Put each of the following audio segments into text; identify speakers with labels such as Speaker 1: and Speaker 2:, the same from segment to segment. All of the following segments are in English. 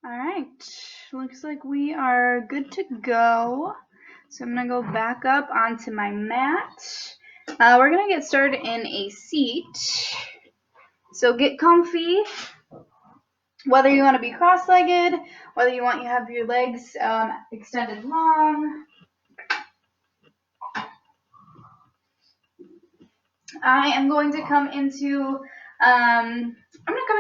Speaker 1: All right, looks like we are good to go. So I'm gonna go back up onto my mat. We're gonna get started in a seat. So get comfy, whether you want to be cross-legged, whether you want to have your legs extended long. I am going to come into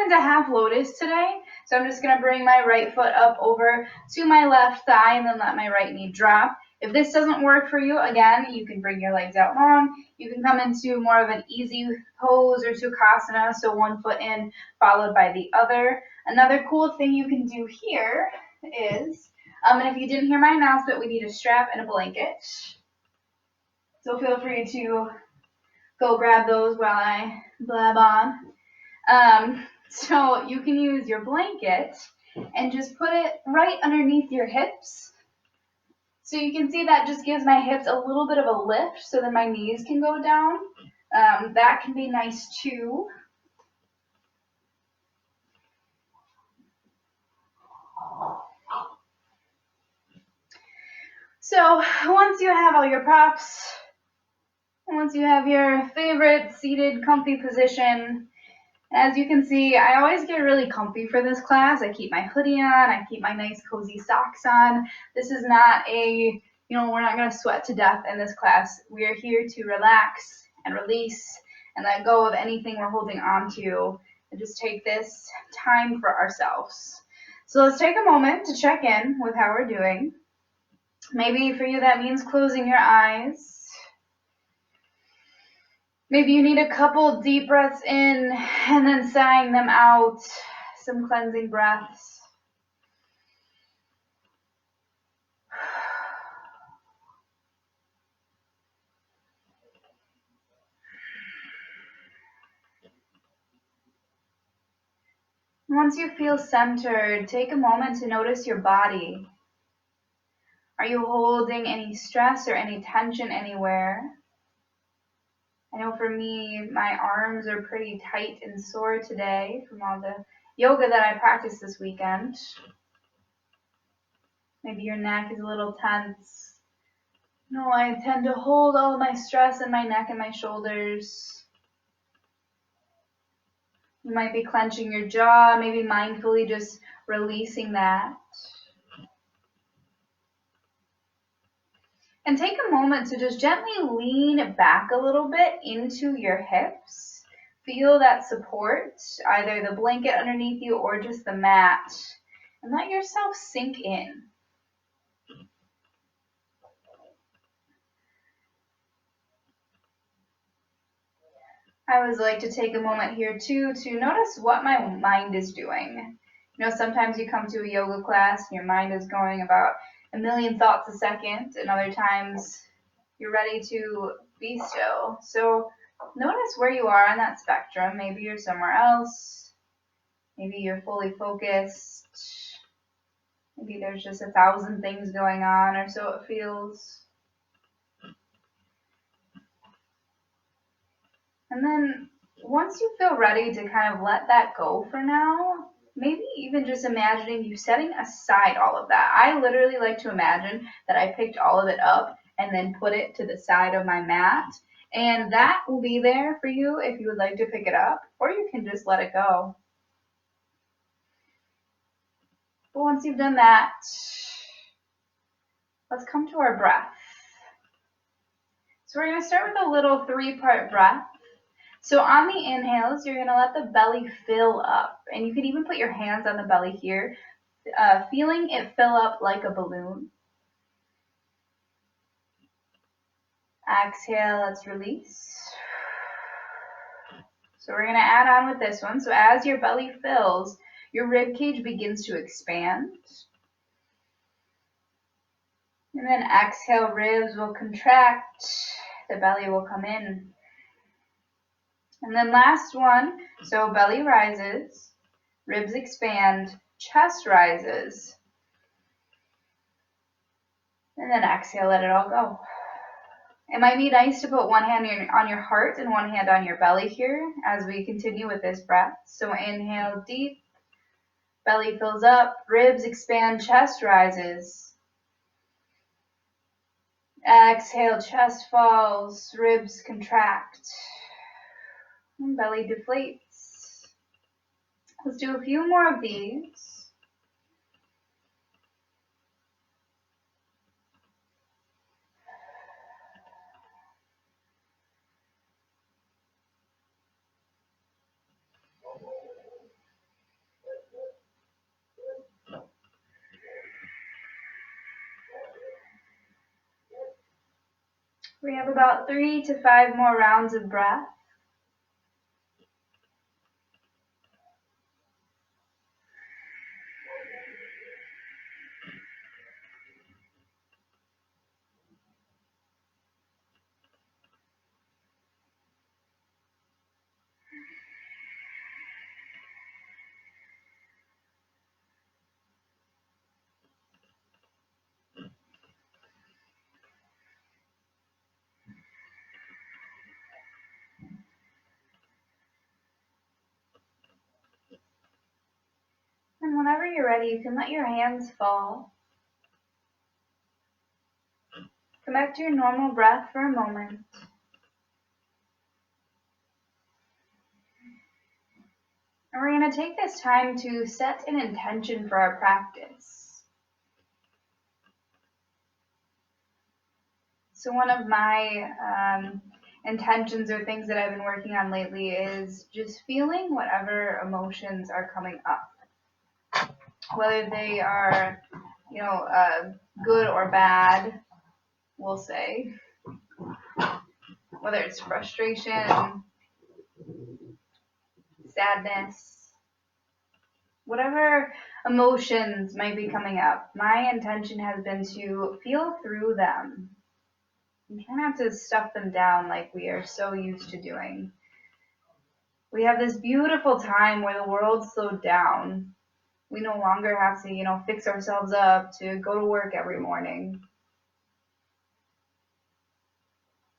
Speaker 1: half lotus today. So I'm just going to bring my right foot up over to my left thigh and then let my right knee drop. If this doesn't work for you, again, you can bring your legs out long. You can come into more of an easy pose or Sukhasana, so one foot in followed by the other. Another cool thing you can do here is, and if you didn't hear my announcement, we need a strap and a blanket. So feel free to go grab those while I blab on. So you can use your blanket and just put it right underneath your hips. So you can see that just gives my hips a little bit of a lift so that my knees can go down. That can be nice too. So once you have all your props, once you have your favorite seated comfy position, as you can see, I always get really comfy for this class. I keep my hoodie on, I keep my nice cozy socks on. This is not we're not going to sweat to death in this class. We are here to relax and release and let go of anything we're holding on to and just take this time for ourselves. So let's take a moment to check in with how we're doing. Maybe for you that means closing your eyes. Maybe you need a couple deep breaths in and then sighing them out, some cleansing breaths. Once you feel centered, take a moment to notice your body. Are you holding any stress or any tension anywhere? I know for me, my arms are pretty tight and sore today from all the yoga that I practiced this weekend. Maybe your neck is a little tense. No, I tend to hold all of my stress in my neck and my shoulders. You might be clenching your jaw, maybe mindfully just releasing that. And take a moment to just gently lean back a little bit into your hips. Feel that support, either the blanket underneath you or just the mat. And let yourself sink in. I always like to take a moment here too to notice what my mind is doing. You know, sometimes you come to a yoga class and your mind is going about a million thoughts a second, and other times you're ready to be still. So notice where you are on that spectrum. Maybe you're somewhere else. Maybe you're fully focused. Maybe there's just 1,000 things going on, or so it feels. And then once you feel ready to kind of let that go for now, maybe even just imagining you setting aside all of that. I literally like to imagine that I picked all of it up and then put it to the side of my mat. And that will be there for you if you would like to pick it up, or you can just let it go. But once you've done that, let's come to our breath. So we're going to start with a little 3-part breath. So on the inhales, you're going to let the belly fill up. And you can even put your hands on the belly here, feeling it fill up like a balloon. Exhale, let's release. So we're going to add on with this one. So as your belly fills, your rib cage begins to expand. And then exhale, ribs will contract, the belly will come in. And then last one, so belly rises, ribs expand, chest rises. And then exhale, let it all go. It might be nice to put one hand on your heart and one hand on your belly here as we continue with this breath. So inhale deep, Belly fills up, ribs expand, chest rises. Exhale, chest falls, ribs contract, and belly deflates. Let's do a few more of these. We have about 3 to 5 more rounds of breath. And whenever you're ready, you can let your hands fall. Come back to your normal breath for a moment. And we're going to take this time to set an intention for our practice. So one of my intentions or things that I've been working on lately is just feeling whatever emotions are coming up. Whether they are, good or bad, we'll say. Whether it's frustration, sadness, whatever emotions might be coming up, my intention has been to feel through them and try not to stuff them down like we are so used to doing. We have this beautiful time where the world slowed down. We no longer have to, fix ourselves up to go to work every morning.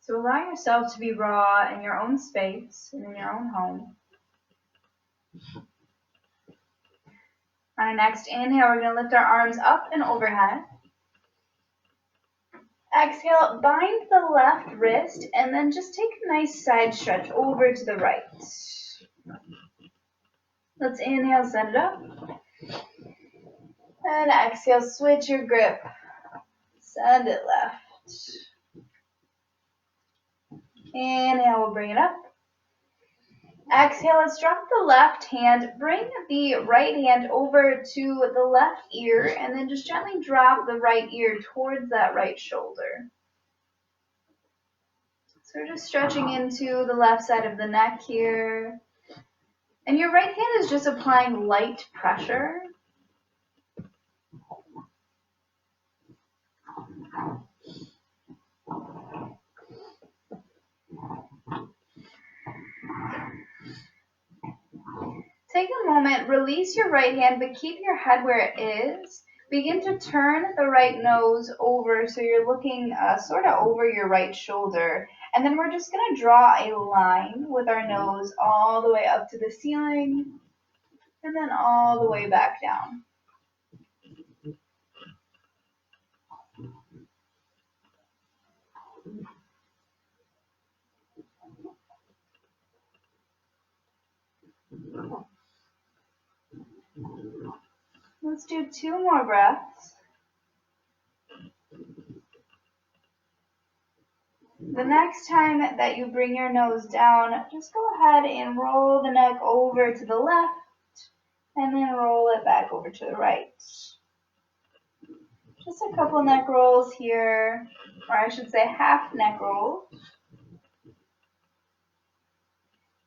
Speaker 1: So allow yourself to be raw in your own space and in your own home. On our next inhale, we're going to lift our arms up and overhead. Exhale, bind the left wrist and then just take a nice side stretch over to the right. Let's inhale, send it up. And exhale, switch your grip. Send it left. Inhale, we'll bring it up. Exhale, let's drop the left hand. Bring the right hand over to the left ear and then just gently drop the right ear towards that right shoulder. So we're just stretching into the left side of the neck here. And your right hand is just applying light pressure. Take a moment, release your right hand, but keep your head where it is. Begin to turn the right nose over so you're looking sort of over your right shoulder. And then we're just going to draw a line with our nose all the way up to the ceiling and then all the way back down. Let's do 2 more breaths. The next time that you bring your nose down, just go ahead and roll the neck over to the left and then roll it back over to the right. Just a couple neck rolls here, or I should say half neck rolls.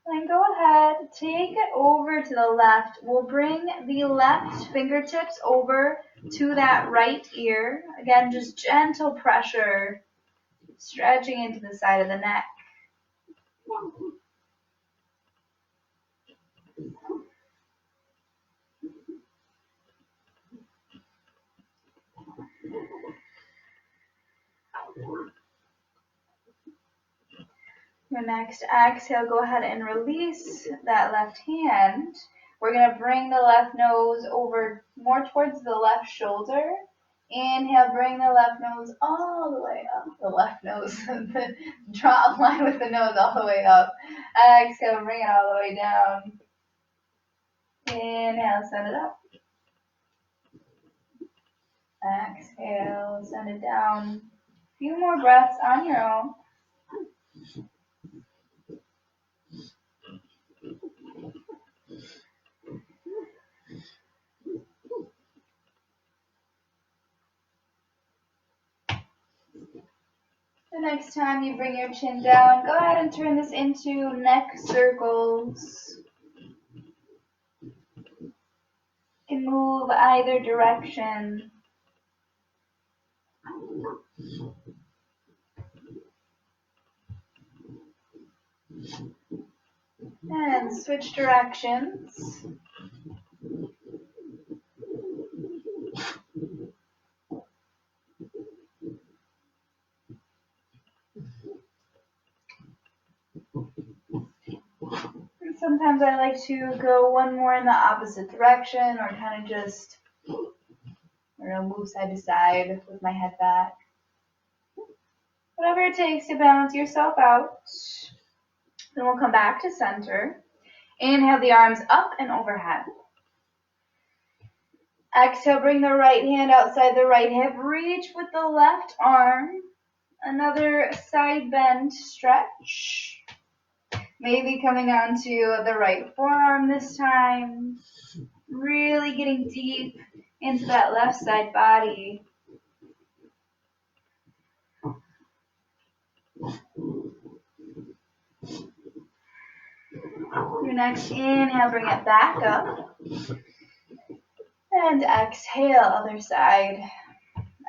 Speaker 1: Then go ahead, take it over to the left. We'll bring the left fingertips over to that right ear. Again, just gentle pressure, stretching into the side of the neck. Your next exhale, go ahead and release that left hand. We're going to bring the left nose over more towards the left shoulder. Inhale, bring the left nose all the way up. The left nose, draw a line with the nose all the way up. Exhale, bring it all the way down. Inhale, send it up. Exhale, send it down. A few more breaths on your own. The next time you bring your chin down, go ahead and turn this into neck circles. You can move either direction. And switch directions. And sometimes I like to go one more in the opposite direction or kind of just, move side to side with my head back. Whatever it takes to balance yourself out. Then we'll come back to center. Inhale the arms up and overhead. Exhale, bring the right hand outside the right hip. Reach with the left arm. Another side bend stretch. Maybe coming onto the right forearm this time. Really getting deep into that left side body. Your next inhale, bring it back up. And exhale, other side.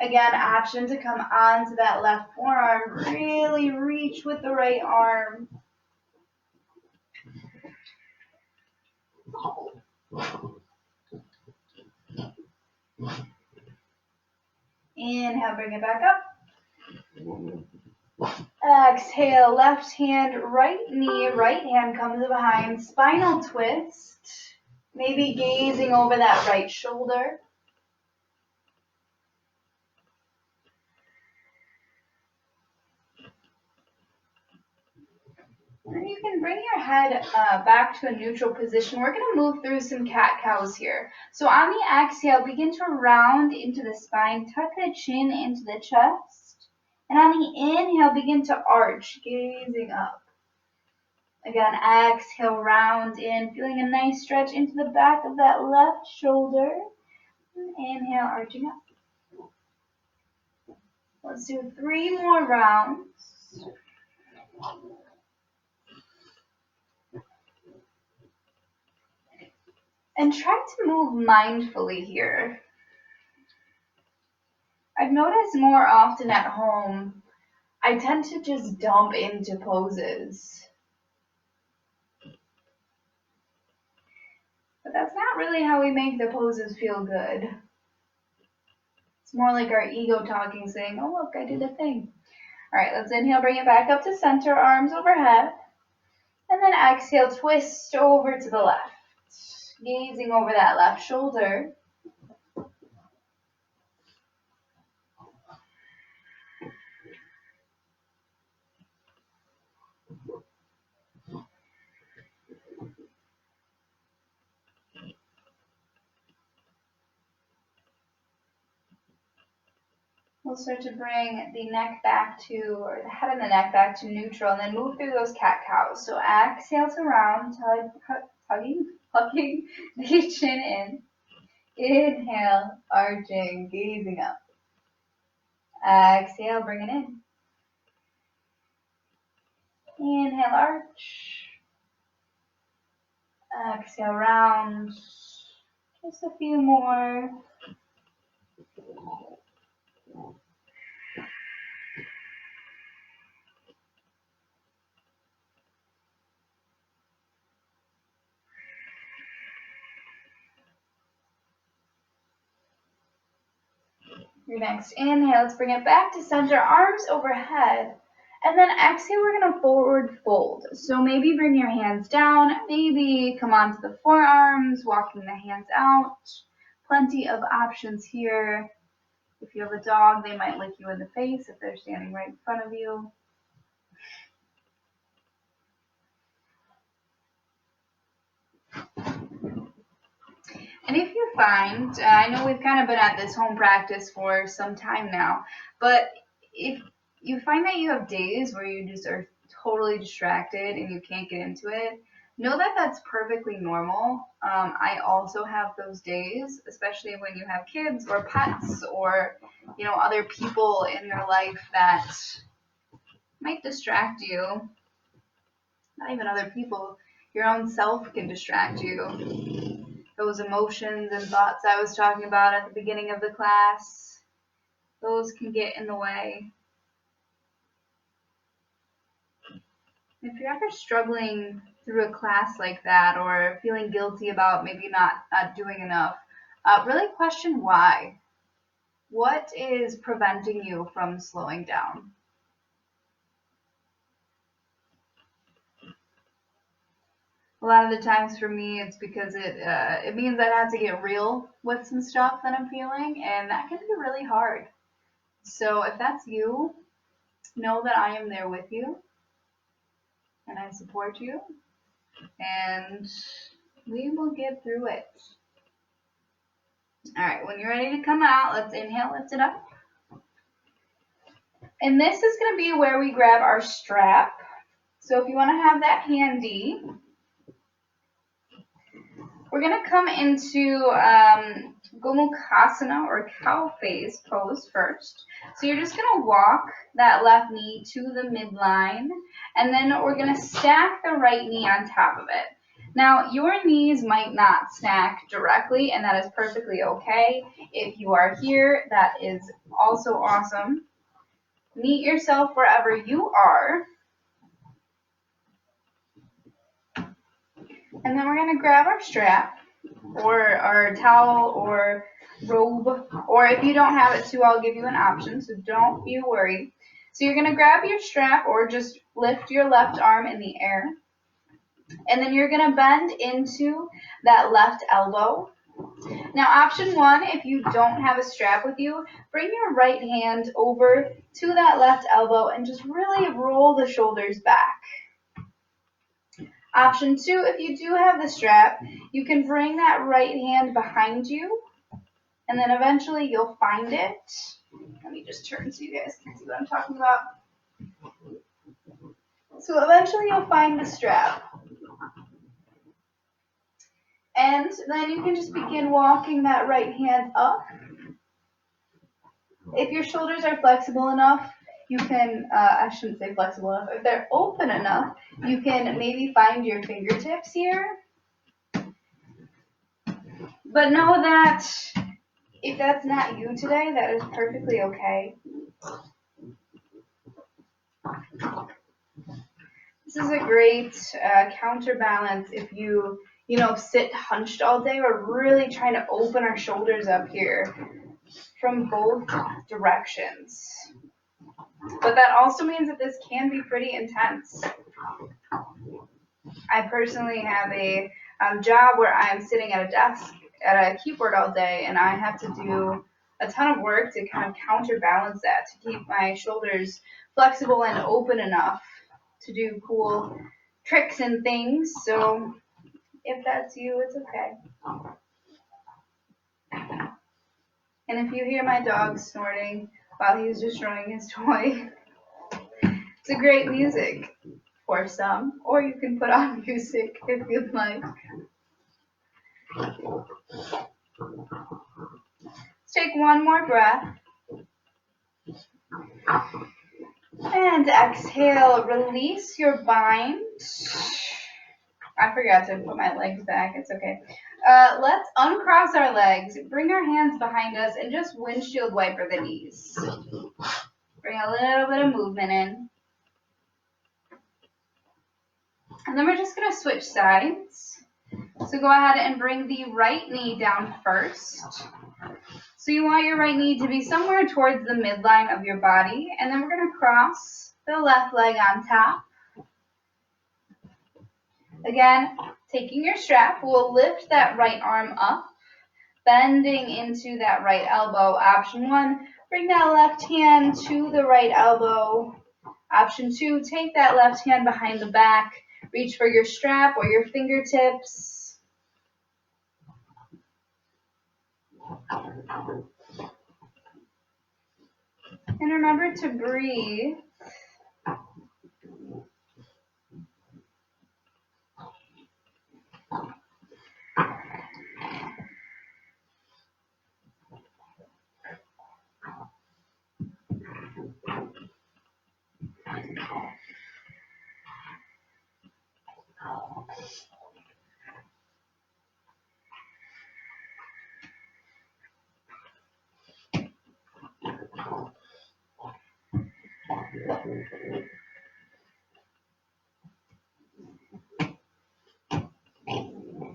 Speaker 1: Again, option to come onto that left forearm. Really reach with the right arm. Inhale, bring it back up. Exhale, left hand, right knee, right hand comes behind, spinal twist. Maybe gazing over that right shoulder. And you can bring your head back to a neutral position. We're going to move through some cat-cows here. So on the exhale, begin to round into the spine, tuck the chin into the chest. And on the inhale, begin to arch, gazing up. Again, exhale, round in, feeling a nice stretch into the back of that left shoulder. And inhale, arching up. Let's do 3 more rounds. And try to move mindfully here. I've noticed more often at home, I tend to just dump into poses. But that's not really how we make the poses feel good. It's more like our ego talking, saying, oh look, I did a thing. All right, let's inhale, bring it back up to center, arms overhead. And then exhale, twist over to the left. Gazing over that left shoulder. We'll start to bring the neck back to, or the head and the neck back to neutral, and then move through those cat-cows. So exhale to round, tucking the chin in. Inhale, arching, gazing up. Exhale, bring it in. Inhale, arch. Exhale, round. Just a few more. Your next inhale, let's bring it back to center, arms overhead. And then exhale, we're going to forward fold. So maybe bring your hands down, maybe come onto the forearms, walking the hands out. Plenty of options here. If you have a dog, they might lick you in the face if they're standing right in front of you. And if you find, I know we've kind of been at this home practice for some time now, but if you find that you have days where you just are totally distracted and you can't get into it, know that that's perfectly normal. I also have those days, especially when you have kids or pets or, other people in your life that might distract you. Not even other people, your own self can distract you. Those emotions and thoughts I was talking about at the beginning of the class, those can get in the way. If you're ever struggling through a class like that or feeling guilty about maybe not doing enough, really question why. What is preventing you from slowing down? A lot of the times for me, it's because it means I have to get real with some stuff that I'm feeling, and that can be really hard. So if that's you, know that I am there with you, and I support you, and we will get through it. All right, when you're ready to come out, let's inhale, lift it up. And this is going to be where we grab our strap. So if you want to have that handy, we're going to come into Gomukhasana or cow phase pose first. So you're just going to walk that left knee to the midline, and then we're going to stack the right knee on top of it. Now, your knees might not stack directly, and that is perfectly okay. If you are here, that is also awesome. Meet yourself wherever you are. And then we're going to grab our strap or our towel or robe, or if you don't have it too, I'll give you an option, so don't be worried. So you're going to grab your strap or just lift your left arm in the air, and then you're going to bend into that left elbow. Now, option one, if you don't have a strap with you, bring your right hand over to that left elbow and just really roll the shoulders back. Option two, if you do have the strap, you can bring that right hand behind you, and then eventually you'll find it. Let me just turn so you guys can see what I'm talking about. So eventually you'll find the strap. And then you can just begin walking that right hand up. If your shoulders are flexible enough, you can, I shouldn't say flexible enough, if they're open enough, you can maybe find your fingertips here. But know that if that's not you today, that is perfectly okay. This is a great counterbalance if you sit hunched all day. We're really trying to open our shoulders up here from both directions. But that also means that this can be pretty intense. I personally have a job where I'm sitting at a desk at a keyboard all day, and I have to do a ton of work to kind of counterbalance that, to keep my shoulders flexible and open enough to do cool tricks and things. So if that's you, it's okay. And if you hear my dog snorting while he's destroying his toy, it's a great music for some, or you can put on music if you'd like. Let's take one more breath. And exhale, release your bind. I forgot to put my legs back, it's okay. Let's uncross our legs, bring our hands behind us, and just windshield wiper the knees. Bring a little bit of movement in. And then we're just going to switch sides. So go ahead and bring the right knee down first. So you want your right knee to be somewhere towards the midline of your body. And then we're going to cross the left leg on top. Again, taking your strap, we'll lift that right arm up, bending into that right elbow. Option 1, bring that left hand to the right elbow. Option 2, take that left hand behind the back, reach for your strap or your fingertips. And remember to breathe.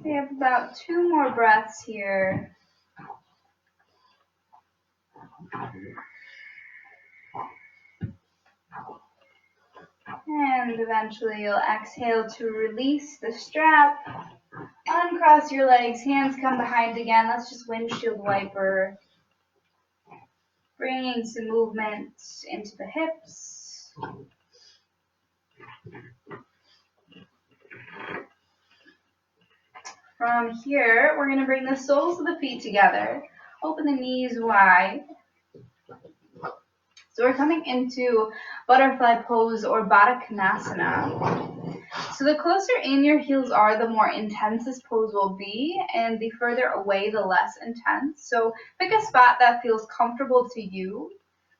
Speaker 1: We have about 2 more breaths here. And eventually you'll exhale to release the strap. Uncross your legs, hands come behind again. Let's just windshield wiper. Bringing some movement into the hips. From here, we're going to bring the soles of the feet together. Open the knees wide. So we're coming into butterfly pose or Baddha Konasana. So the closer in your heels are, the more intense this pose will be, and the further away, the less intense. So pick a spot that feels comfortable to you,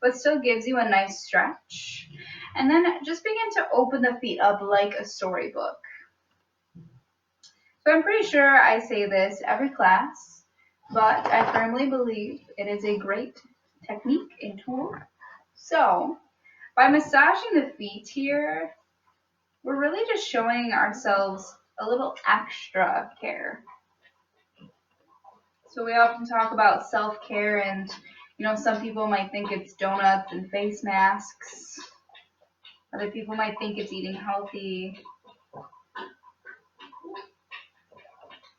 Speaker 1: but still gives you a nice stretch. And then just begin to open the feet up like a storybook. So I'm pretty sure I say this every class, but I firmly believe it is a great technique and tool. So by massaging the feet here, we're really just showing ourselves a little extra care. So we often talk about self-care, and some people might think it's donuts and face masks. Other people might think it's eating healthy.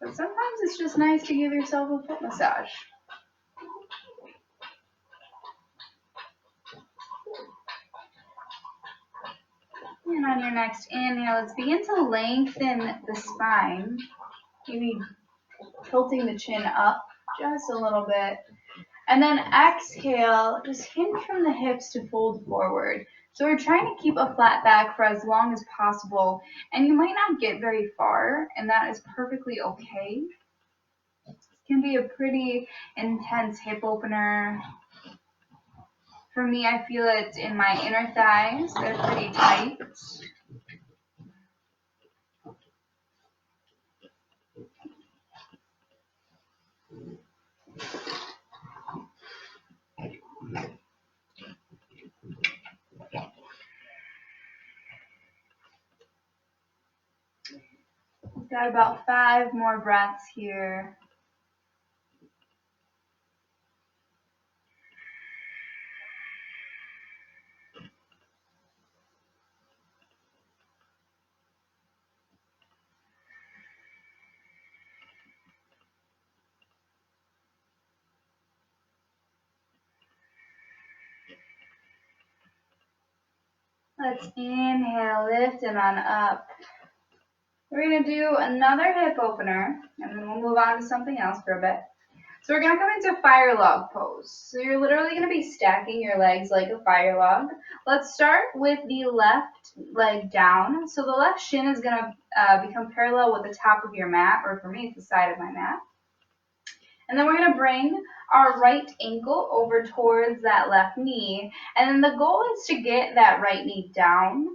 Speaker 1: But sometimes it's just nice to give yourself a foot massage. And on your next inhale, let's begin to lengthen the spine. Maybe tilting the chin up just a little bit. And then exhale, just hinge from the hips to fold forward. So we're trying to keep a flat back for as long as possible. And you might not get very far, and that is perfectly okay. It can be a pretty intense hip opener. For me, I feel it in my inner thighs. They're pretty tight. We've got about 5 more breaths here. Let's inhale, lift and on up. We're going to do another hip opener, and then we'll move on to something else for a bit. So we're going to come into fire log pose. So you're literally going to be stacking your legs like a fire log. Let's start with the left leg down. So the left shin is going to become parallel with the top of your mat, or for me, it's the side of my mat. And then we're going to bring our right ankle over towards that left knee. And then the goal is to get that right knee down.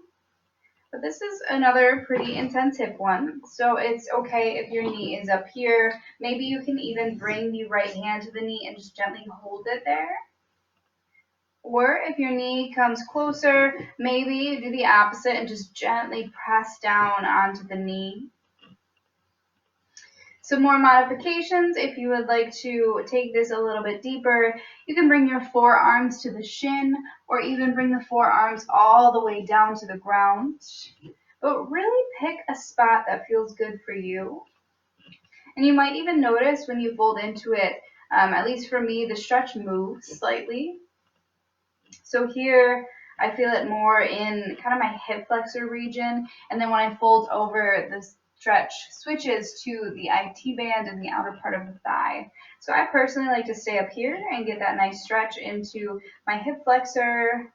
Speaker 1: But this is another pretty intense hip one. So it's okay if your knee is up here. Maybe you can even bring the right hand to the knee and just gently hold it there. Or if your knee comes closer, maybe you do the opposite and just gently press down onto the knee. Some more modifications, if you would like to take this a little bit deeper, you can bring your forearms to the shin or even bring the forearms all the way down to the ground. But really pick a spot that feels good for you. And you might even notice when you fold into it, at least for me, the stretch moves slightly. So here, I feel it more in kind of my hip flexor region, and then when I fold over, the stretch switches to the IT band and the outer part of the thigh. So I personally like to stay up here and get that nice stretch into my hip flexor.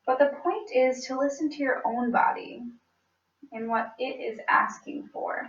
Speaker 1: But the point is to listen to your own body and what it is asking for.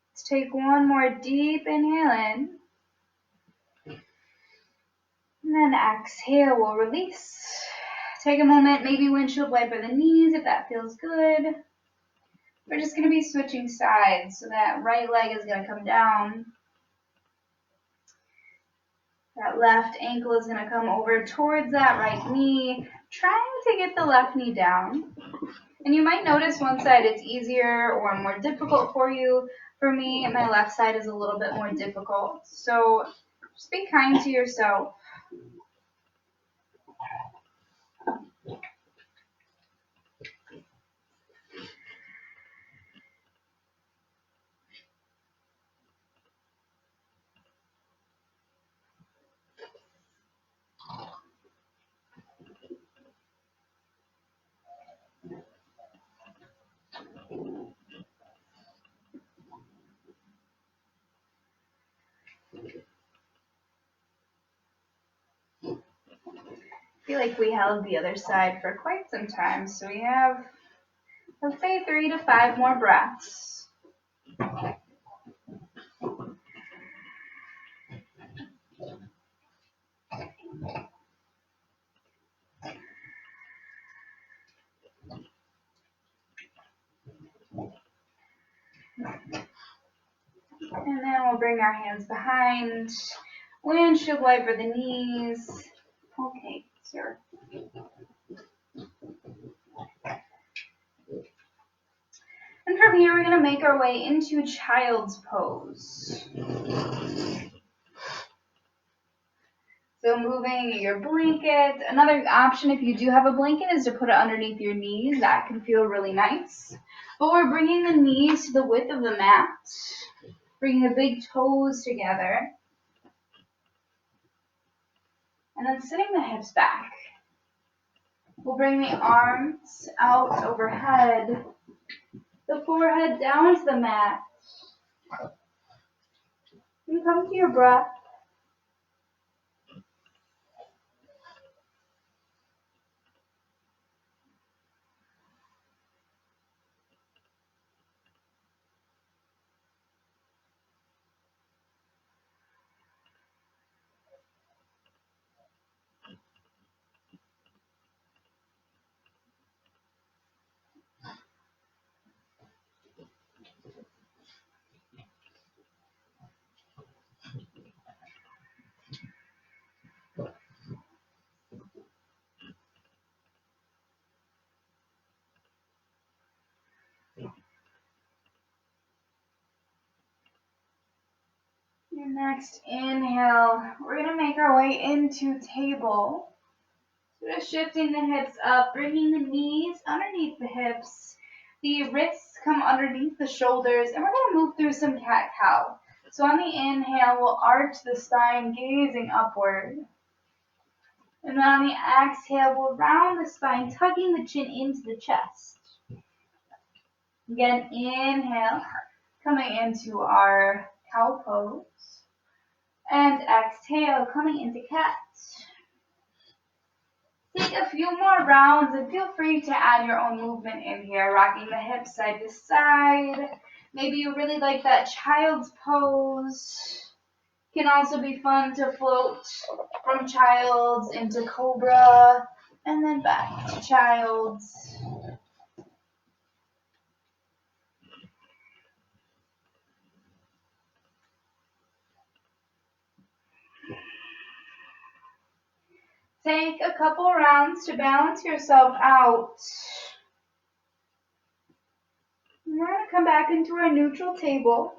Speaker 1: Let's take one more deep inhale in. And then exhale, we'll release. Take a moment, maybe windshield wiper the knees if that feels good. We're just going to be switching sides, so that right leg is going to come down. That left ankle is going to come over towards that right knee, trying to get the left knee down. And you might notice one side it's easier or more difficult for you. For me, my left side is a little bit more difficult. So just be kind to yourself. I feel like we held the other side for quite some time, so we have, let's say, 3 to 5 more breaths. And then we'll bring our hands behind. Windshield wiper the knees. Okay, sir. And from here, we're going to make our way into child's pose. So moving your blanket. Another option, if you do have a blanket, is to put it underneath your knees. That can feel really nice. But we're bringing the knees to the width of the mat. Bringing the big toes together. And then sitting the hips back. We'll bring the arms out overhead. The forehead down to the mat. And come to your breath. Your next inhale, we're going to make our way into table. So just shifting the hips up, bringing the knees underneath the hips. The wrists come underneath the shoulders, and we're going to move through some cat-cow. So on the inhale, we'll arch the spine, gazing upward. And then on the exhale, we'll round the spine, tugging the chin into the chest. Again, inhale, coming into our cow pose. And exhale, coming into cat. Take a few more rounds and feel free to add your own movement in here, rocking the hips side to side, Maybe you really like that child's pose. Can also be fun to float from child's into cobra and then back to child's. Take a couple rounds to balance yourself out. We're going to come back into our neutral table.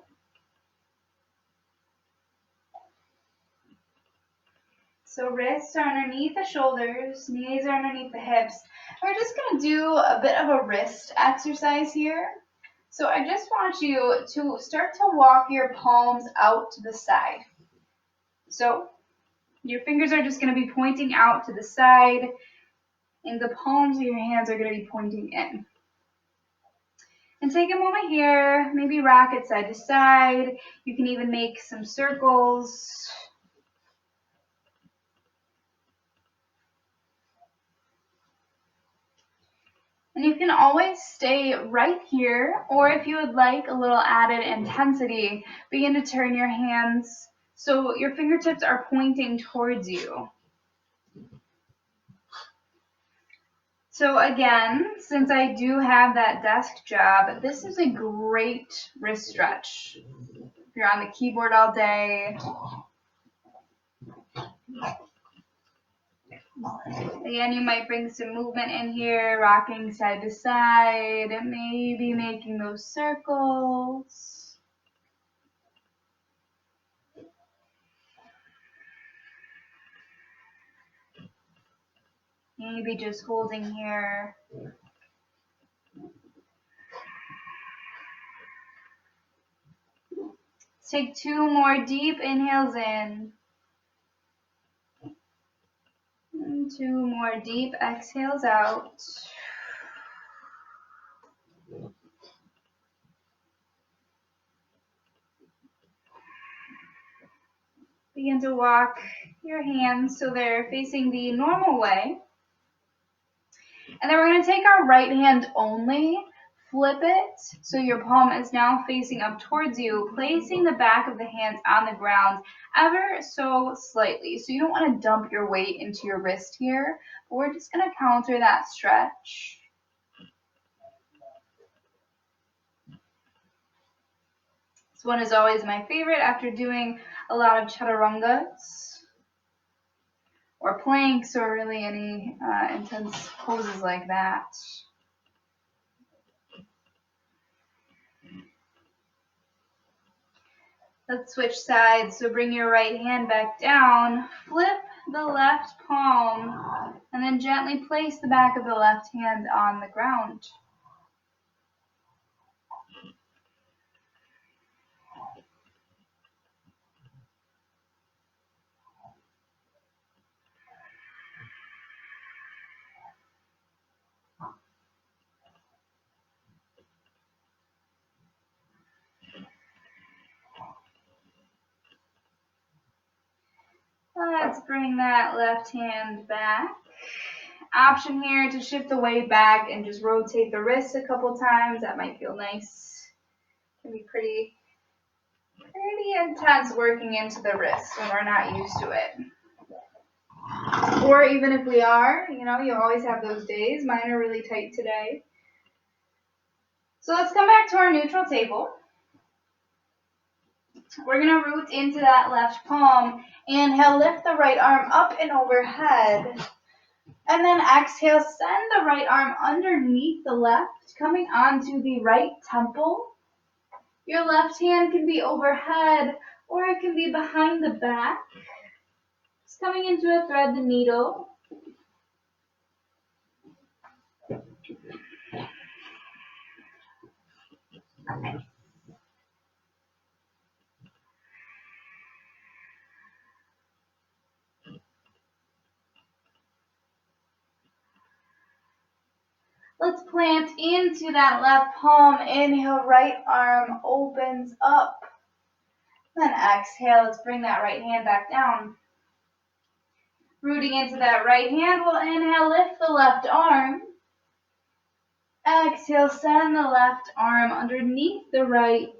Speaker 1: So wrists are underneath the shoulders, knees are underneath the hips. We're just going to do a bit of a wrist exercise here. So I just want you to start to walk your palms out to the side. So your fingers are just going to be pointing out to the side, and the palms of your hands are going to be pointing in. And take a moment here, maybe rock it side to side. You can even make some circles. And you can always stay right here, or if you would like a little added intensity, begin to turn your hands so your fingertips are pointing towards you. So again, since I do have that desk job, this is a great wrist stretch. If you're on the keyboard all day. Again, you might bring some movement in here, rocking side to side, maybe making those circles. Maybe just holding here. Take 2 more deep inhales in. And 2 more deep exhales out. Begin to walk your hands so they're facing the normal way. And then we're going to take our right hand only, flip it so your palm is now facing up towards you, placing the back of the hands on the ground ever so slightly. So you don't want to dump your weight into your wrist here, but we're just going to counter that stretch. This one is always my favorite after doing a lot of chaturangas or planks or really any intense poses like that. Let's switch sides. So bring your right hand back down, flip the left palm, and then gently place the back of the left hand on the ground. Let's bring that left hand back. Option here to shift the weight back and just rotate the wrist a couple times. That might feel nice. Can be pretty intense working into the wrist when we're not used to it. Or even if we are, you always have those days. Mine are really tight today. So let's come back to our neutral table. We're going to root into that left palm. Inhale, lift the right arm up and overhead. And then exhale, send the right arm underneath the left, coming onto the right temple. Your left hand can be overhead or it can be behind the back. Just coming into a thread the needle. Let's plant into that left palm. Inhale, right arm opens up. Then exhale, let's bring that right hand back down. Rooting into that right hand, we'll inhale, lift the left arm. Exhale, send the left arm underneath the right.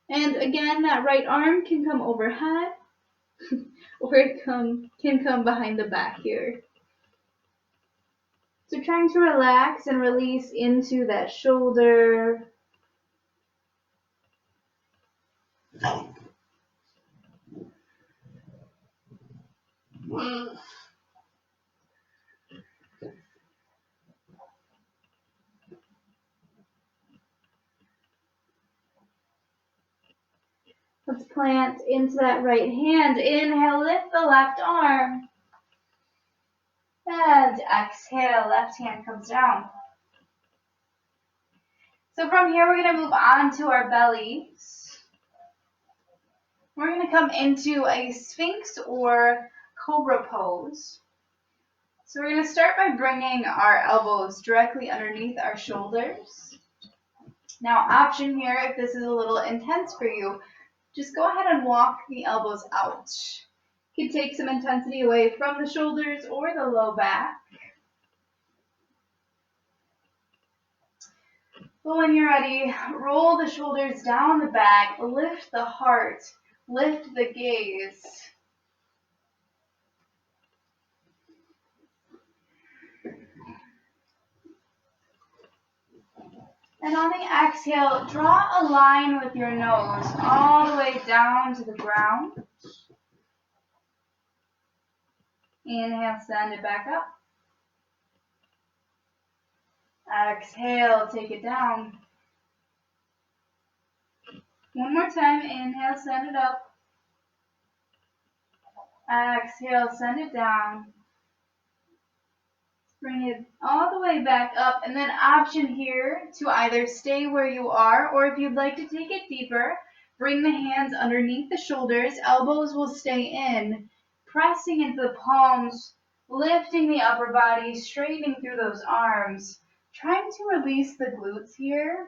Speaker 1: And again, that right arm can come overhead or it can come behind the back here. So trying to relax and release into that shoulder. Let's plant into that right hand. Inhale, lift the left arm. And exhale, left hand comes down. So from here, we're going to move on to our bellies. We're going to come into a Sphinx or Cobra pose. So we're going to start by bringing our elbows directly underneath our shoulders. Now, option here, if this is a little intense for you, just go ahead and walk the elbows out. You can take some intensity away from the shoulders or the low back. But when you're ready, roll the shoulders down the back, lift the heart, lift the gaze. And on the exhale, draw a line with your nose all the way down to the ground. Inhale, send it back up. Exhale, take it down. One more time, inhale, send it up. Exhale, send it down. Bring it all the way back up, and then option here to either stay where you are, or if you'd like to take it deeper, bring the hands underneath the shoulders, elbows will stay in, pressing into the palms, lifting the upper body, straightening through those arms, trying to release the glutes here.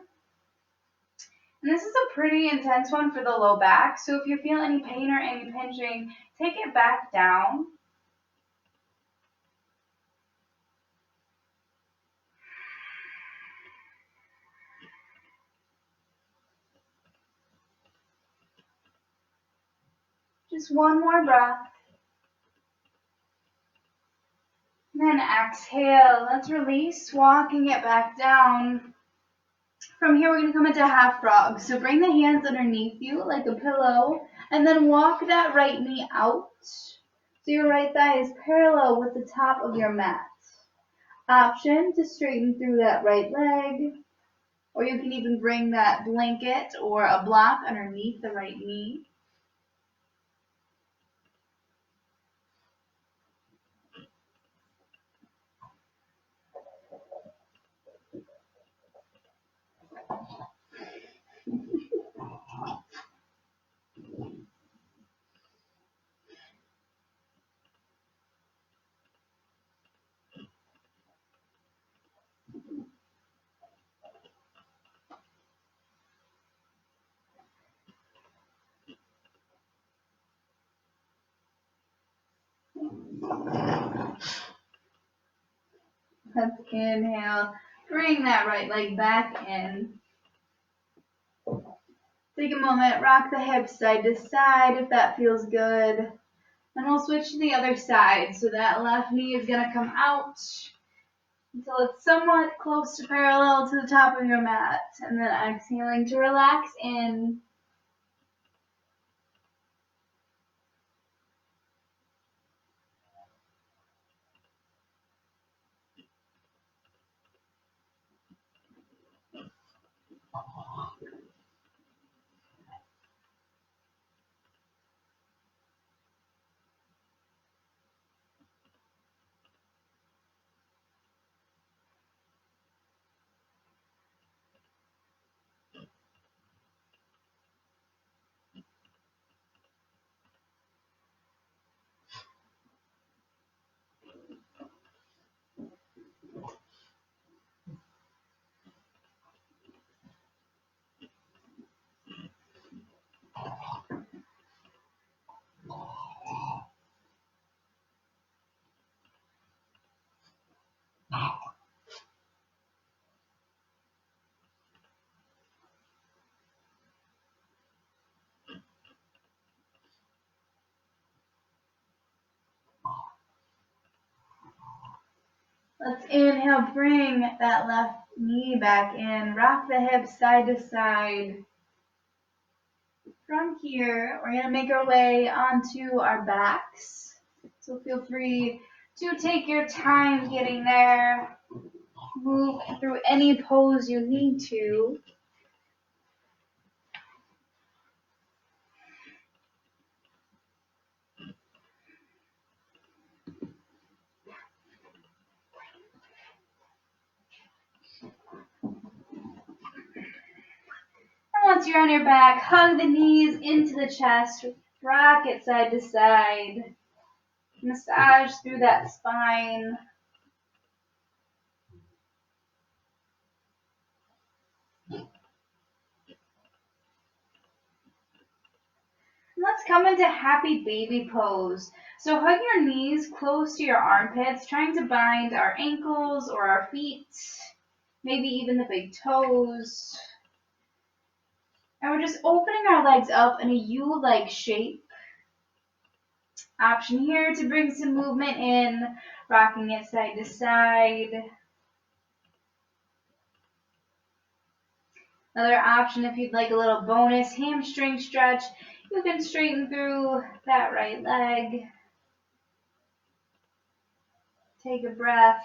Speaker 1: And this is a pretty intense one for the low back, so if you feel any pain or any pinching, take it back down. Just one more breath. And then exhale. Let's release, walking it back down. From here, we're going to come into half frog. So bring the hands underneath you like a pillow, and then walk that right knee out. So your right thigh is parallel with the top of your mat. Option to straighten through that right leg, or you can even bring that blanket or a block underneath the right knee. Let's inhale. Bring that right leg back in. Take a moment, rock the hips side to side if that feels good. And we'll switch to the other side. So that left knee is going to come out until it's somewhat close to parallel to the top of your mat. And then exhaling to relax in. Let's inhale, bring that left knee back in. Rock the hips side to side. From here, we're going to make our way onto our backs. So feel free to take your time getting there. Move through any pose you need to. And once you're on your back, hug the knees into the chest. Rock it side to side. Massage through that spine. Let's come into happy baby pose. So hug your knees close to your armpits, trying to bind our ankles or our feet, maybe even the big toes. And we're just opening our legs up in a U-like shape. Option here to bring some movement in, rocking it side to side. Another option, if you'd like a little bonus hamstring stretch, you can straighten through that right leg. Take a breath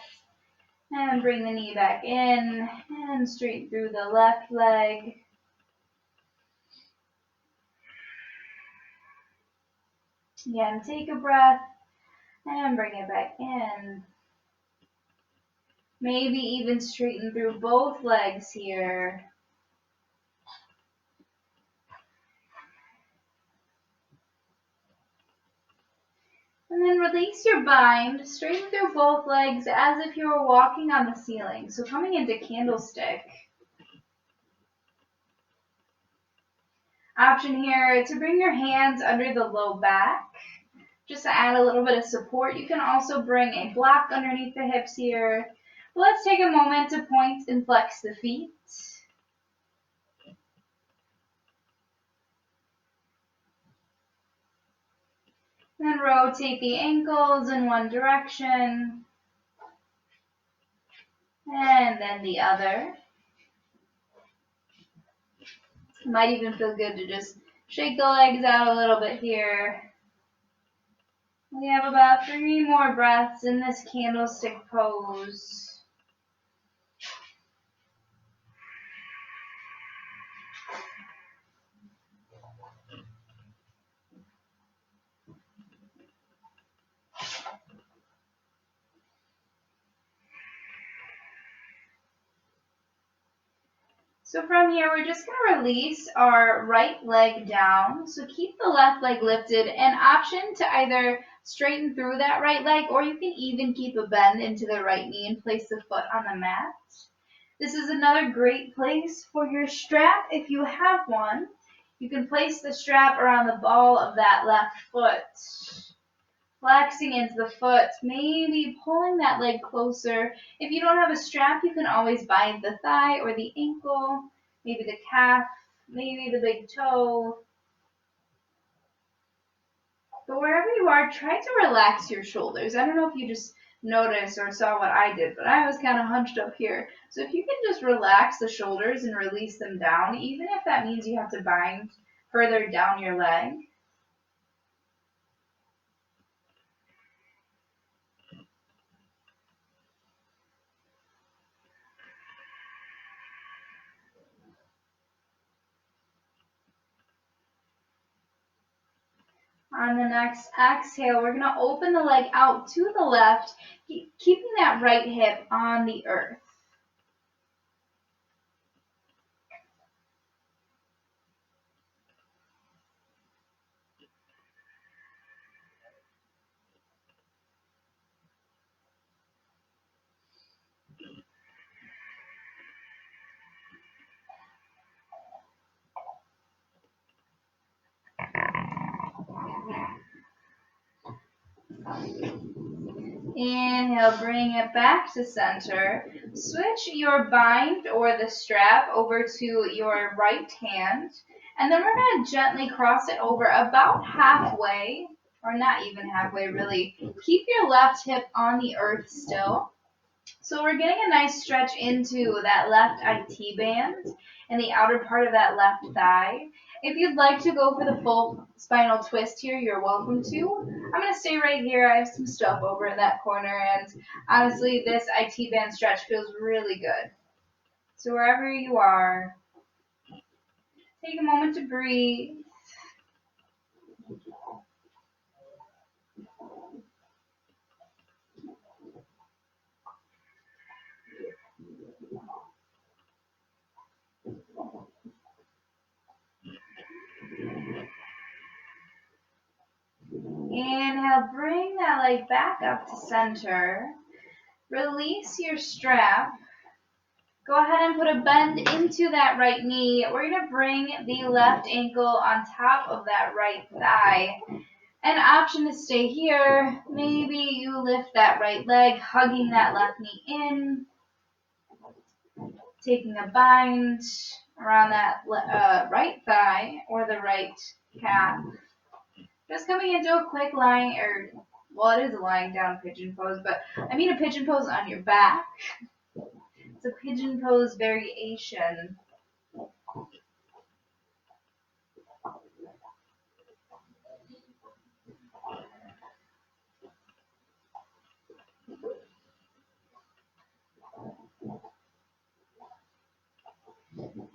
Speaker 1: and bring the knee back in and straighten through the left leg. Again, take a breath and bring it back in. Maybe even straighten through both legs here. And then release your bind, straighten through both legs as if you were walking on the ceiling. So coming into candlestick. Option here to bring your hands under the low back, just to add a little bit of support. You can also bring a block underneath the hips here. But let's take a moment to point and flex the feet. And then rotate the ankles in one direction. And then the other. Might even feel good to just shake the legs out a little bit here. We have about 3 more breaths in this candlestick pose. So from here, we're just going to release our right leg down. So keep the left leg lifted, and option to either straighten through that right leg, or you can even keep a bend into the right knee and place the foot on the mat. This is another great place for your strap if you have one. You can place the strap around the ball of that left foot. Flexing into the foot, maybe pulling that leg closer. If you don't have a strap, you can always bind the thigh or the ankle, maybe the calf, maybe the big toe. But wherever you are, try to relax your shoulders. I don't know if you just noticed or saw what I did, but I was kind of hunched up here. So if you can just relax the shoulders and release them down, even if that means you have to bind further down your leg. On the next exhale, we're going to open the leg out to the left, keeping that right hip on the earth. Inhale, bring it back to center. Switch your bind or the strap over to your right hand. And then we're going to gently cross it over about halfway, or not even halfway really. Keep your left hip on the earth still. So we're getting a nice stretch into that left IT band and the outer part of that left thigh. If you'd like to go for the full spinal twist here, you're welcome to. I'm going to stay right here. I have some stuff over in that corner, and honestly, this IT band stretch feels really good. So wherever you are, take a moment to breathe. Inhale, bring that leg back up to center. Release your strap. Go ahead and put a bend into that right knee. We're going to bring the left ankle on top of that right thigh. An option to stay here. Maybe you lift that right leg, hugging that left knee in. Taking a bind around that right thigh or the right calf. Just coming into a quick lying, well, it is a lying down pigeon pose, but I mean a pigeon pose on your back. It's a pigeon pose variation.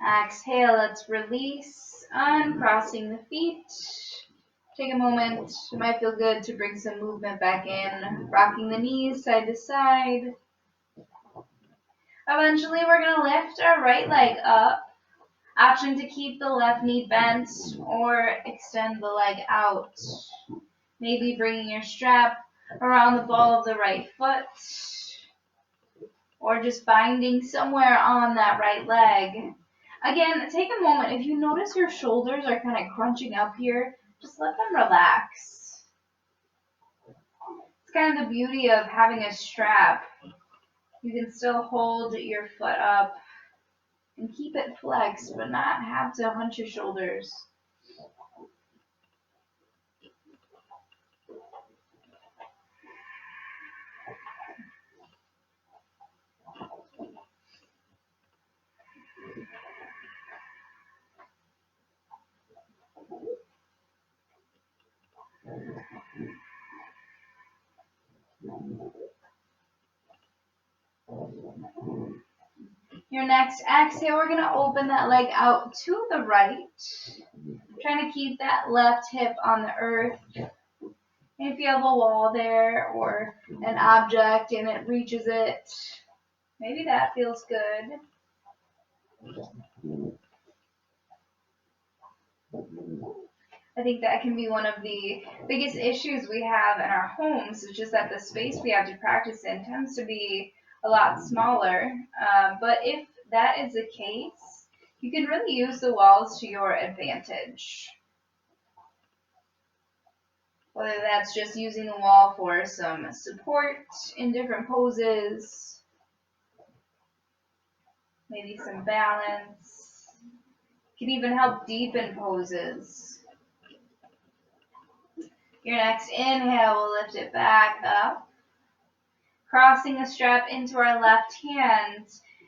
Speaker 1: Exhale, let's release, uncrossing the feet. Take a moment, it might feel good to bring some movement back in, rocking the knees side to side. Eventually, we're going to lift our right leg up. Option to keep the left knee bent or extend the leg out. Maybe bringing your strap around the ball of the right foot or just binding somewhere on that right leg. Again, take a moment. If you notice your shoulders are kind of crunching up here, just let them relax. It's kind of the beauty of having a strap. You can still hold your foot up and keep it flexed, but not have to hunch your shoulders. Your next exhale, we're going to open that leg out to the right. Trying to keep that left hip on the earth. And if you have a wall there or an object and it reaches it, maybe that feels good. I think that can be one of the biggest issues we have in our homes, is just that the space we have to practice in tends to be a lot smaller. But if that is the case, you can really use the walls to your advantage. Whether that's just using the wall for some support in different poses, maybe some balance. It can even help deepen poses. Your next inhale will lift it back up, crossing the strap into our left hand,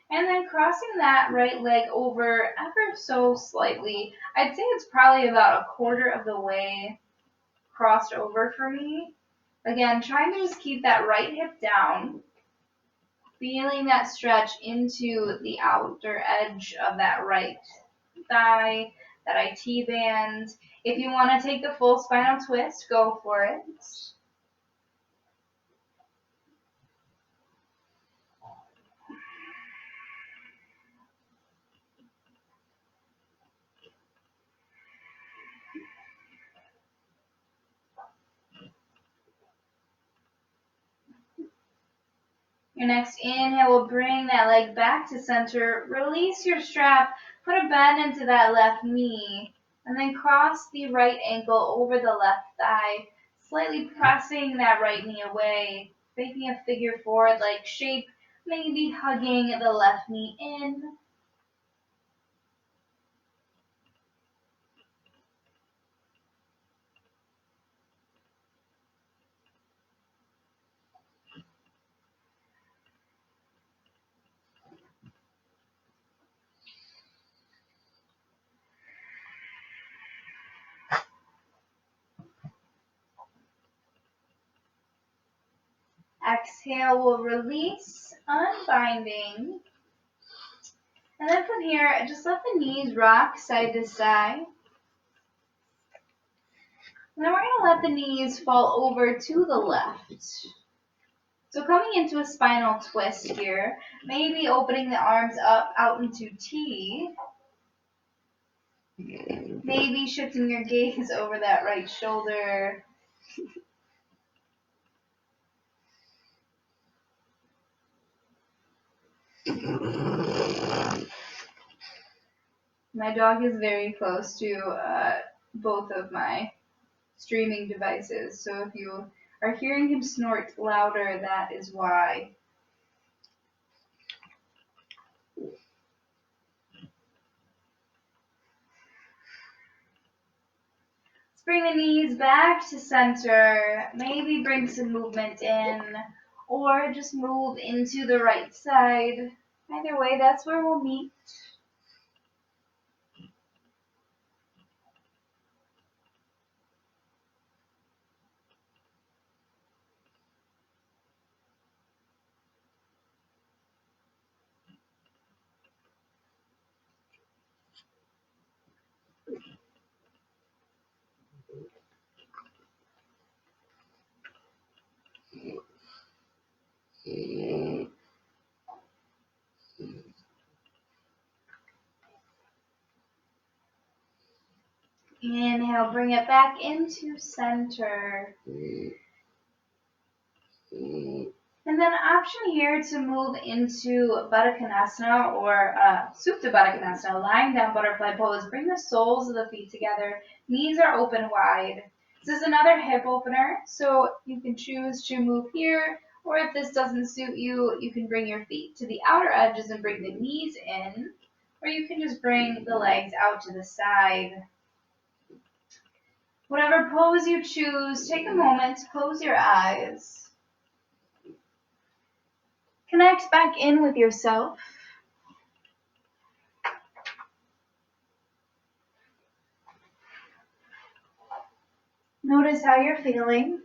Speaker 1: and then crossing that right leg over ever so slightly. I'd say it's probably about a quarter of the way crossed over for me. Again, trying to just keep that right hip down, feeling that stretch into the outer edge of that right thigh, that IT band. If you want to take the full spinal twist, go for it. Your next inhale will bring that leg back to center. Release your strap. Put a bend into that left knee. And then cross the right ankle over the left thigh, slightly pressing that right knee away, making a figure forward-like shape, maybe hugging the left knee in. Exhale, we'll release, unbinding. And then from here, just let the knees rock side to side. And then we're going to let the knees fall over to the left. So coming into a spinal twist here, maybe opening the arms up out into T. Maybe shifting your gaze over that right shoulder. My dog is very close to both of my streaming devices, so if you are hearing him snort louder, that is why. Let's bring the knees back to center, maybe bring some movement in, or just move into the right side. Either way, that's where we'll meet. Inhale, bring it back into center. And then option here to move into Baddha or Supta Baddha, lying down butterfly pose. Bring the soles of the feet together. Knees are open wide. This is another hip opener, so you can choose to move here, or if this doesn't suit you, you can bring your feet to the outer edges and bring the knees in, or you can just bring the legs out to the side. Whatever pose you choose, take a moment to close your eyes. Connect back in with yourself. Notice how you're feeling.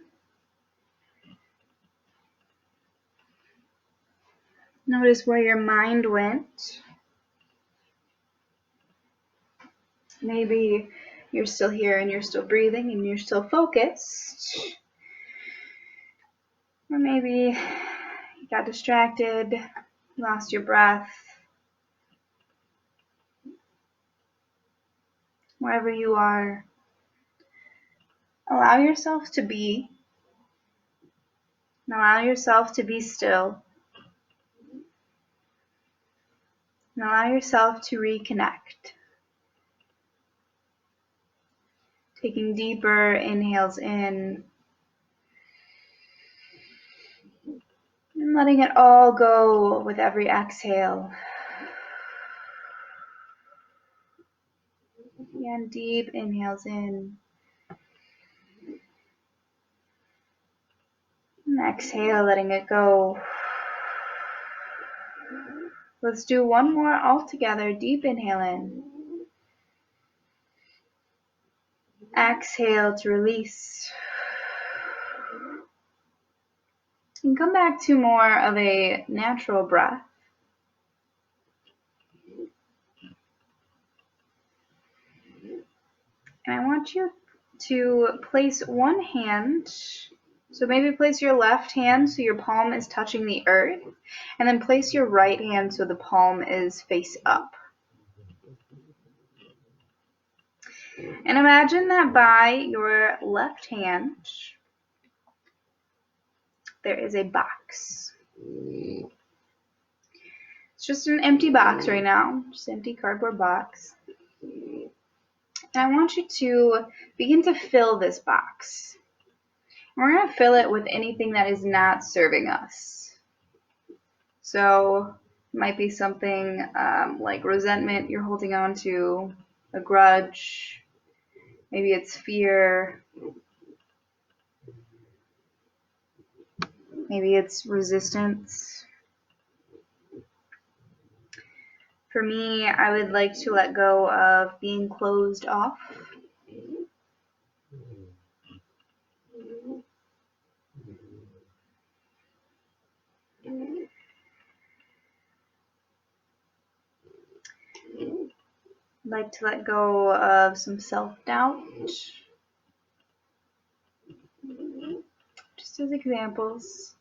Speaker 1: Notice where your mind went. Maybe you're still here and you're still breathing and you're still focused. Or maybe you got distracted, lost your breath. Wherever you are, allow yourself to be. And allow yourself to be still. And allow yourself to reconnect. Taking deeper inhales in. And letting it all go with every exhale. Again, deep inhales in. And exhale, letting it go. Let's do one more all together. Deep inhale in. Exhale to release. And come back to more of a natural breath. And I want you to place one hand, so maybe place your left hand so your palm is touching the earth, and then place your right hand so the palm is face up. And imagine that by your left hand, there is a box. It's just an empty box right now, just an empty cardboard box. And I want you to begin to fill this box. And we're going to fill it with anything that is not serving us. So it might be something like resentment you're holding on to, a grudge, maybe it's fear, maybe it's resistance. For me, I would like to let go of being closed off. I'd like to let go of some self-doubt. Just as examples,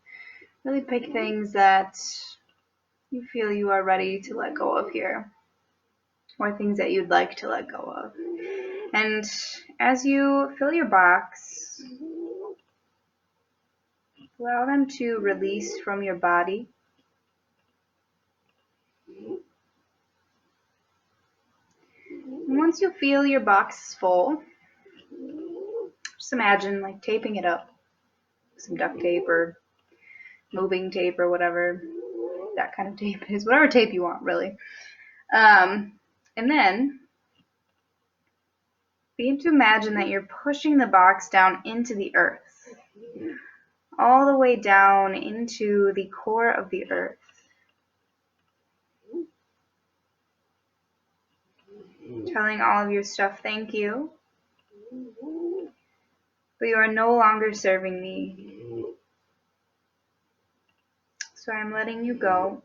Speaker 1: really pick things that you feel you are ready to let go of here, or things that you'd like to let go of. And as you fill your box, allow them to release from your body. And once you feel your box is full, just imagine like taping it up, some duct tape or moving tape or whatever that kind of tape is, whatever tape you want, really. And then begin to imagine that you're pushing the box down into the earth, all the way down into the core of the earth. Telling all of your stuff thank you, but you are no longer serving me. So I'm letting you go.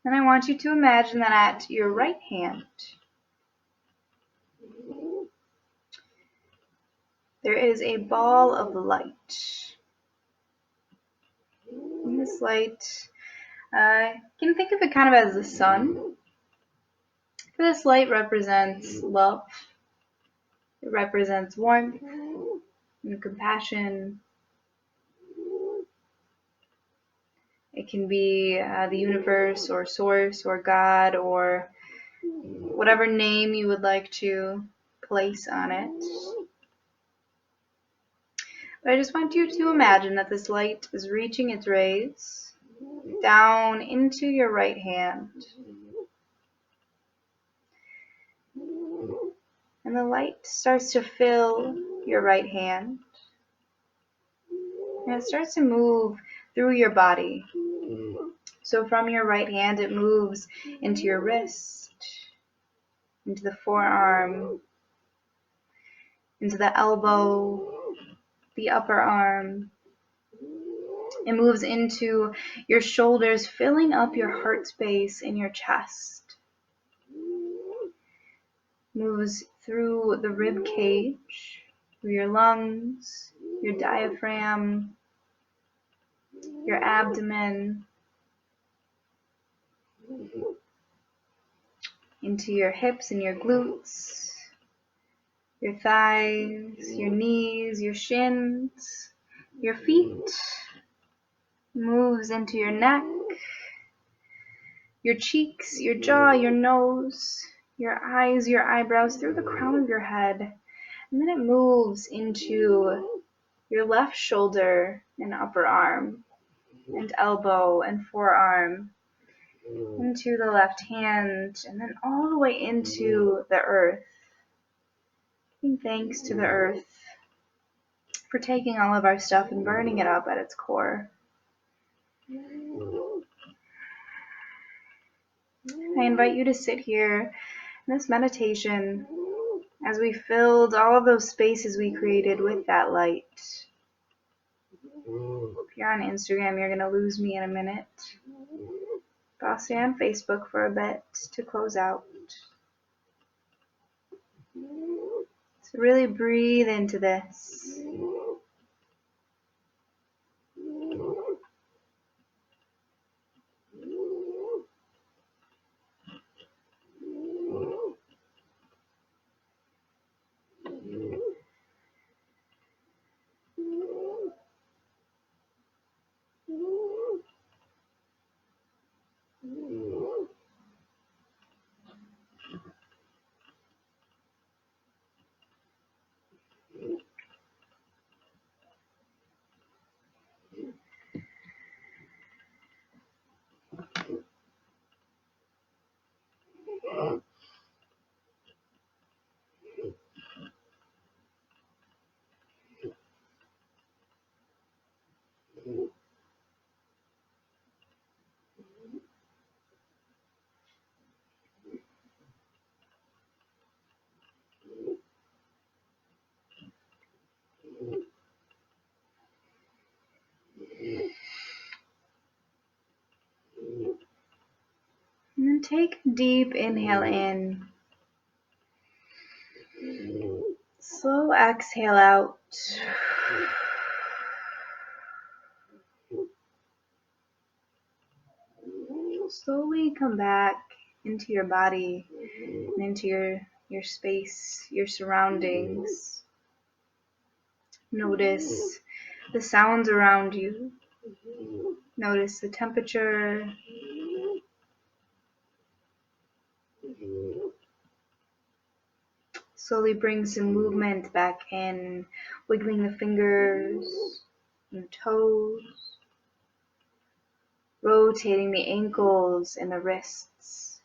Speaker 1: And I want you to imagine that at your right hand, there is a ball of light. And this light, you can think of it kind of as the sun. This light represents love. It represents warmth and compassion. It can be the universe or source or God or whatever name you would like to place on it. But I just want you to imagine that this light is reaching its rays down into your right hand. And the light starts to fill your right hand. And it starts to move through your body. So from your right hand, it moves into your wrist, into the forearm, into the elbow, the upper arm. It moves into your shoulders, filling up your heart space in your chest. Moves through the rib cage, through your lungs, your diaphragm, your abdomen, into your hips and your glutes, your thighs, your knees, your shins, your feet. Moves into your neck, your cheeks, your jaw, your nose, your eyes, your eyebrows, through the crown of your head. And then it moves into your left shoulder and upper arm and elbow and forearm, into the left hand, and then all the way into the earth. Giving thanks to the earth for taking all of our stuff and burning it up at its core. I invite you to sit here in this meditation as we filled all of those spaces we created with that light. If you're on Instagram, you're going to lose me in a minute. But I'll stay on Facebook for a bit to close out. So really breathe into this. And take a deep inhale in. Slow exhale out. Slowly come back into your body and into your space, your surroundings. Notice the sounds around you. Notice the temperature. Slowly bring some movement back in, wiggling the fingers and toes, rotating the ankles and the wrists,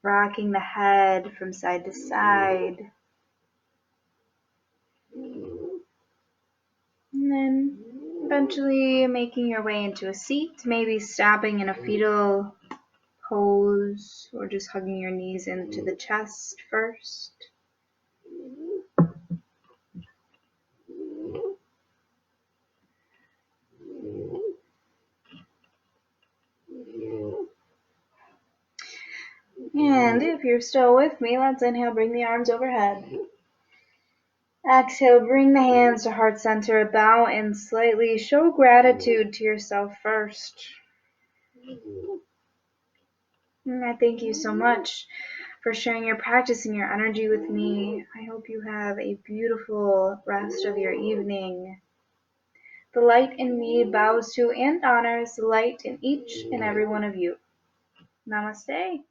Speaker 1: rocking the head from side to side, and then eventually making your way into a seat, maybe stopping in a fetal pose or just hugging your knees into the chest first. And if you're still with me, let's inhale, bring the arms overhead. Exhale, bring the hands to heart center, bow and slightly show gratitude to yourself first. And I thank you so much for sharing your practice and your energy with me. I hope you have a beautiful rest of your evening. The light in me bows to and honors the light in each and every one of you. Namaste.